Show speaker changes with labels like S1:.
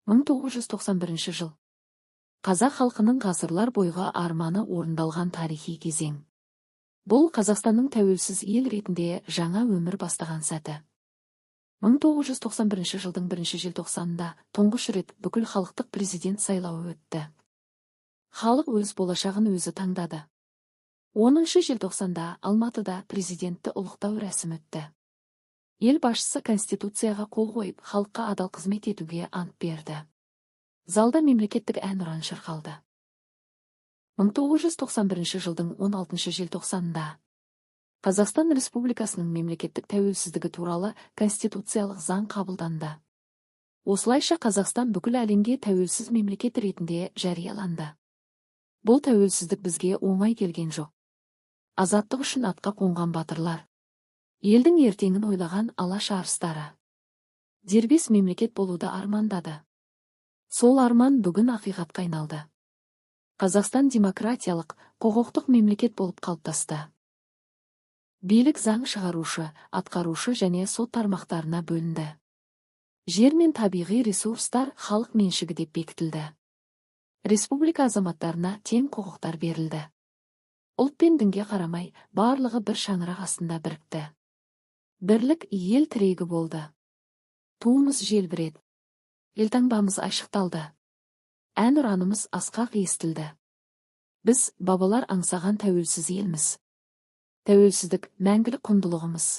S1: 1991 жыл. Қазақ халқының ғасырлар бойғы арманы орындалған тарихи кезең. Бұл Қазақстанның тәуелсіз ел ретінде жаңа өмір бастаған сәті. 1991 жылдың 1 желтоқсанында тұңғыш рет бүкіл халықтық президент сайлауы өтті. Халық өз болашағын өзі таңдады. 10 желтоқсанда Алматыда президентті ұлықтау рәсімі өтті. Ел басшысы Конституцияға қол қойып, халыққа адал қызмет етуге ант берді. Залда мемлекеттік әнұран шырқалды. 1991 жылдың 16 желтоқсанында Қазақстан Республикасының мемлекеттік тәуелсіздігі туралы конституциялық заң қабылданды. Осылайша Қазақстан бүкіл әлемге тәуелсіз мемлекет ретінде жарияланды. Бұл тәуелсіздік бізге оңай келген жоқ. Азаттық үшін атқа қонған батырлар, елдің ертеңін ойлаған алаш арыстары дербес мемлекет болуды армандады. Сол арман бүгін ақиқатқа айналды. Қазақстан демократиялық, құқықтық мемлекет болып қалыптасты. Билік заң шығарушы, атқарушы және сот тармақтарына бөлінді. Жер мен табиғи ресурстар халық меншігі деп бекітілді. Республика азаматтарына тең құқықтар берілді. Ұлт пен дінге қарамай, барлығы бір шаңырақ астында бірікті. Бірлік ел тірегі болды. Туымыз желбіреді. Елтаңбамыз айшықталды. Әнұранымыз асқақ естілді. Біз бабалар аңсаған тәуелсіз елміз. Тәуелсіздік мәңгілік құндылығымыз.